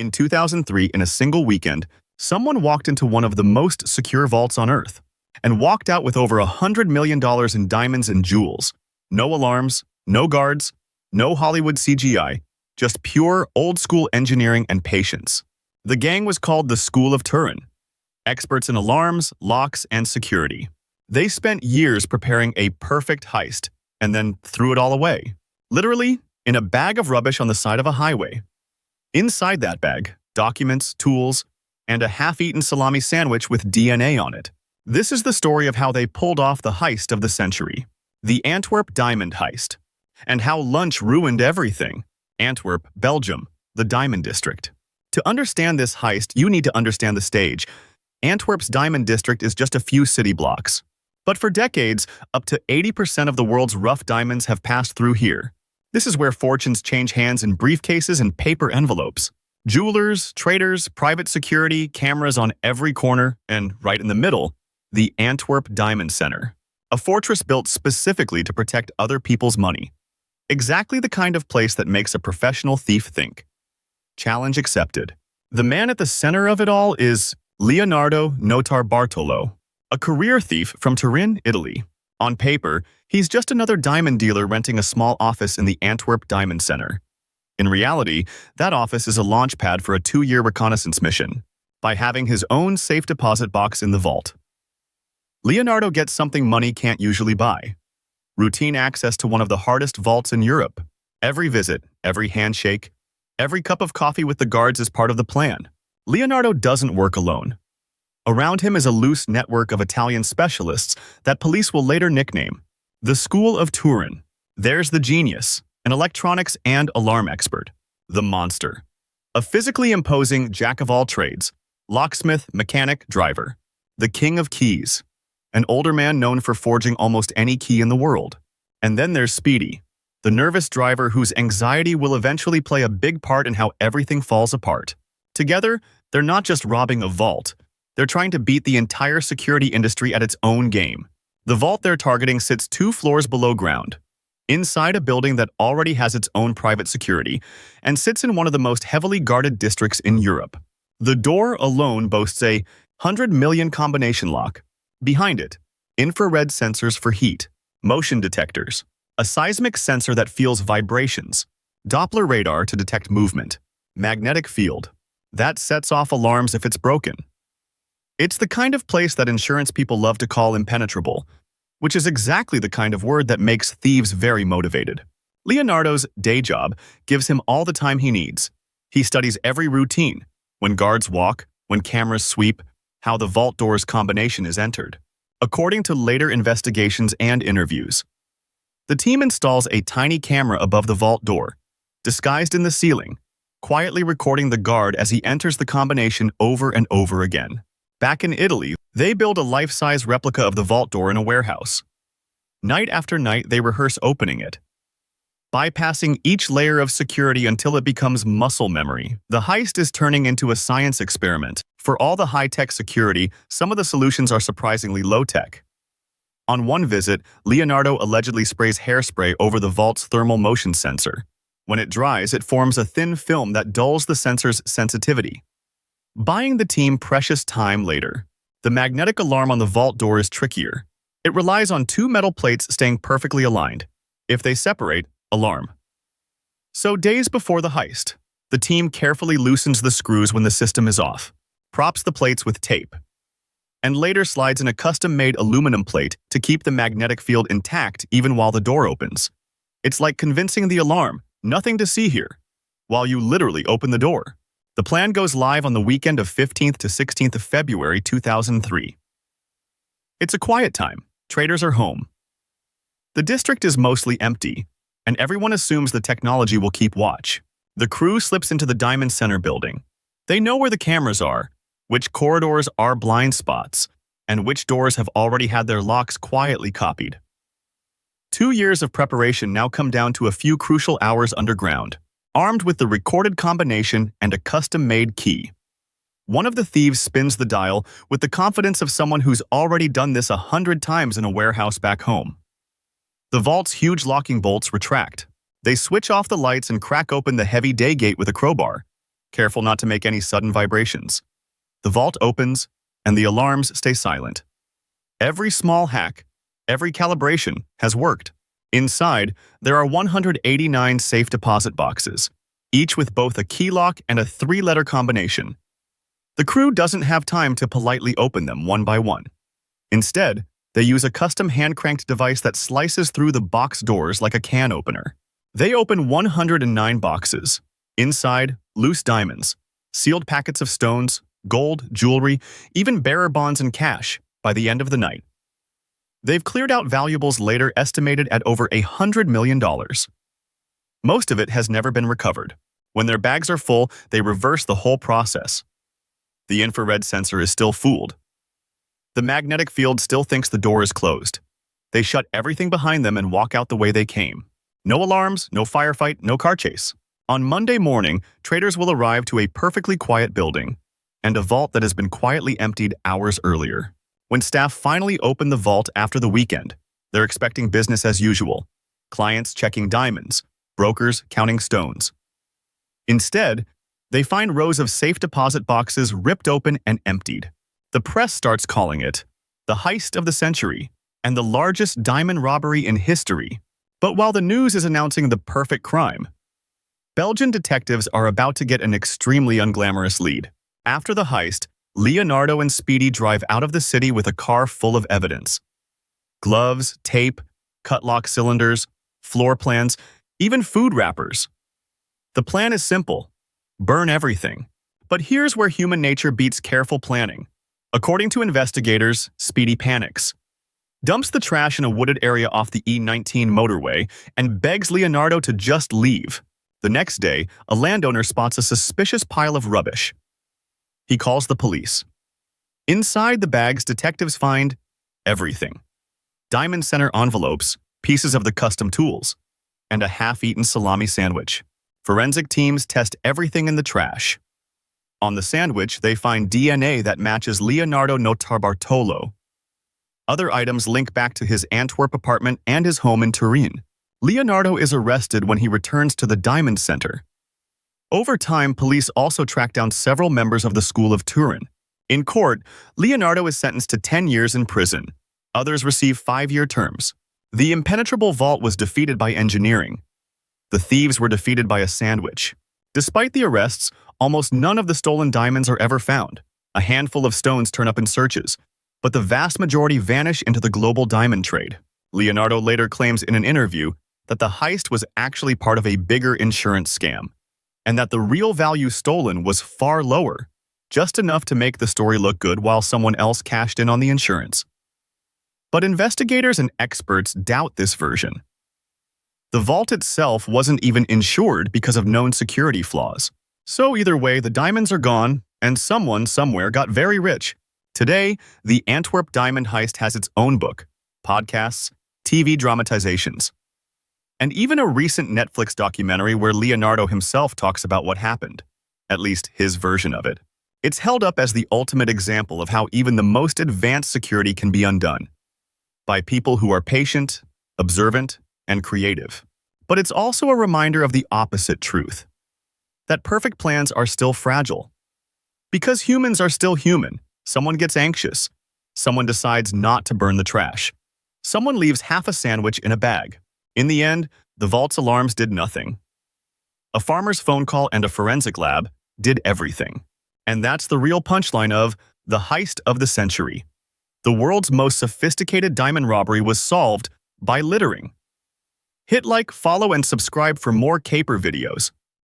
In 2003, in a single weekend, someone walked into one of the most secure vaults on Earth and walked out with over $100 million in diamonds and jewels. No alarms, no guards, no Hollywood CGI, just pure old-school engineering and patience. The gang was called the School of Turin, experts in alarms, locks, and security. They spent years preparing a perfect heist and then threw it all away, literally in a bag of rubbish on the side of a highway. Inside that bag, documents, tools, and a half-eaten salami sandwich with DNA on it. This is the story of how they pulled off the heist of the century, the Antwerp Diamond Heist, and how lunch ruined everything. Antwerp, Belgium, the Diamond District. To understand this heist, you need to understand the stage. Antwerp's Diamond District is just a few city blocks. But for decades, up to 80% of the world's rough diamonds have passed through here. This is where fortunes change hands in briefcases and paper envelopes. Jewelers, traders, private security, cameras on every corner, and right in the middle, the Antwerp Diamond Center. A fortress built specifically to protect other people's money. Exactly the kind of place that makes a professional thief think. Challenge accepted. The man at the center of it all is Leonardo Notarbartolo, a career thief from Turin, Italy. On paper, he's just another diamond dealer renting a small office in the Antwerp Diamond Center. In reality, that office is a launch pad for a 2-year reconnaissance mission, by having his own safe deposit box in the vault. Leonardo gets something money can't usually buy. Routine access to one of the hardest vaults in Europe. Every visit, every handshake, every cup of coffee with the guards is part of the plan. Leonardo doesn't work alone. Around him is a loose network of Italian specialists that police will later nickname the School of Turin. There's the genius, an electronics and alarm expert. The monster, a physically imposing jack-of-all-trades, locksmith, mechanic, driver. The king of keys, an older man known for forging almost any key in the world. And then there's Speedy, the nervous driver whose anxiety will eventually play a big part in how everything falls apart. Together, they're not just robbing a vault, they're trying to beat the entire security industry at its own game. The vault they're targeting sits 2 floors below ground, inside a building that already has its own private security and sits in one of the most heavily guarded districts in Europe. The door alone boasts a 100 million combination lock. Behind it, infrared sensors for heat, motion detectors, a seismic sensor that feels vibrations, Doppler radar to detect movement, magnetic field that sets off alarms if it's broken. It's the kind of place that insurance people love to call impenetrable, which is exactly the kind of word that makes thieves very motivated. Leonardo's day job gives him all the time he needs. He studies every routine, when guards walk, when cameras sweep, how the vault door's combination is entered. According to later investigations and interviews, the team installs a tiny camera above the vault door, disguised in the ceiling, quietly recording the guard as he enters the combination over and over again. Back in Italy, they build a life-size replica of the vault door in a warehouse. Night after night, they rehearse opening it, bypassing each layer of security until it becomes muscle memory. The heist is turning into a science experiment. For all the high-tech security, some of the solutions are surprisingly low-tech. On one visit, Leonardo allegedly sprays hairspray over the vault's thermal motion sensor. When it dries, it forms a thin film that dulls the sensor's sensitivity, buying the team precious time later. The magnetic alarm on the vault door is trickier. It relies on 2 metal plates staying perfectly aligned. If they separate, alarm. So days before the heist, the team carefully loosens the screws when the system is off, props the plates with tape, and later slides in a custom-made aluminum plate to keep the magnetic field intact even while the door opens. It's like convincing the alarm, nothing to see here, while you literally open the door. The plan goes live on the weekend of 15th to 16th of February 2003. It's a quiet time. Traders are home. The district is mostly empty, and everyone assumes the technology will keep watch. The crew slips into the Diamond Center building. They know where the cameras are, which corridors are blind spots, and which doors have already had their locks quietly copied. 2 years of preparation now come down to a few crucial hours underground, armed with the recorded combination and a custom-made key. One of the thieves spins the dial with the confidence of someone who's already done this 100 times in a warehouse back home. The vault's huge locking bolts retract. They switch off the lights and crack open the heavy day gate with a crowbar. careful not to make any sudden vibrations. The vault opens, and the alarms stay silent. Every small hack, every calibration has worked. Inside, there are 189 safe deposit boxes, each with both a key lock and a three-letter combination. The crew doesn't have time to politely open them one by one. Instead, they use a custom hand-cranked device that slices through the box doors like a can opener. They open 109 boxes. Inside, loose diamonds, sealed packets of stones, gold, jewelry, even bearer bonds and cash by the end of the night. They've cleared out valuables later estimated at over $100 million. Most of it has never been recovered. When their bags are full, they reverse the whole process. The infrared sensor is still fooled. The magnetic field still thinks the door is closed. They shut everything behind them and walk out the way they came. No alarms, no firefight, no car chase. On Monday morning, traders will arrive to a perfectly quiet building and a vault that has been quietly emptied hours earlier. When staff finally open the vault after the weekend, they're expecting business as usual. Clients checking diamonds, brokers counting stones. Instead, they find rows of safe deposit boxes ripped open and emptied. The press starts calling it the heist of the century and the largest diamond robbery in history. But while the news is announcing the perfect crime, Belgian detectives are about to get an extremely unglamorous lead. After the heist, Leonardo and Speedy drive out of the city with a car full of evidence. Gloves, tape, cut-lock cylinders, floor plans, even food wrappers. The plan is simple: burn everything. But here's where human nature beats careful planning. According to investigators, Speedy panics, dumps the trash in a wooded area off the E19 motorway, and begs Leonardo to just leave. The next day, a landowner spots a suspicious pile of rubbish. He calls the police. Inside the bags, detectives find everything: diamond center envelopes, pieces of the custom tools, and a half-eaten salami sandwich. Forensic teams test everything in the trash. On the sandwich, they find DNA that matches Leonardo Notarbartolo. Other items link back to his Antwerp apartment and his home in Turin. Leonardo is arrested when he returns to the Diamond Center. Over time, police also track down several members of the School of Turin. In court, Leonardo is sentenced to 10 years in prison. Others receive 5-year terms. The impenetrable vault was defeated by engineering. The thieves were defeated by a sandwich. Despite the arrests, almost none of the stolen diamonds are ever found. A handful of stones turn up in searches, but the vast majority vanish into the global diamond trade. Leonardo later claims in an interview that the heist was actually part of a bigger insurance scam, and that the real value stolen was far lower, just enough to make the story look good while someone else cashed in on the insurance. But investigators and experts doubt this version. The vault itself wasn't even insured because of known security flaws. So either way, the diamonds are gone, and someone somewhere got very rich. Today, the Antwerp Diamond Heist has its own book, podcasts, TV dramatizations, and even a recent Netflix documentary where Leonardo himself talks about what happened, at least his version of it. It's held up as the ultimate example of how even the most advanced security can be undone by people who are patient, observant, and creative. But it's also a reminder of the opposite truth, that perfect plans are still fragile. Because humans are still human, someone gets anxious, someone decides not to burn the trash, someone leaves half a sandwich in a bag. In the end, the vault's alarms did nothing. A farmer's phone call and a forensic lab did everything. And that's the real punchline of the heist of the century. The world's most sophisticated diamond robbery was solved by littering. Hit like, follow, and subscribe for more caper videos.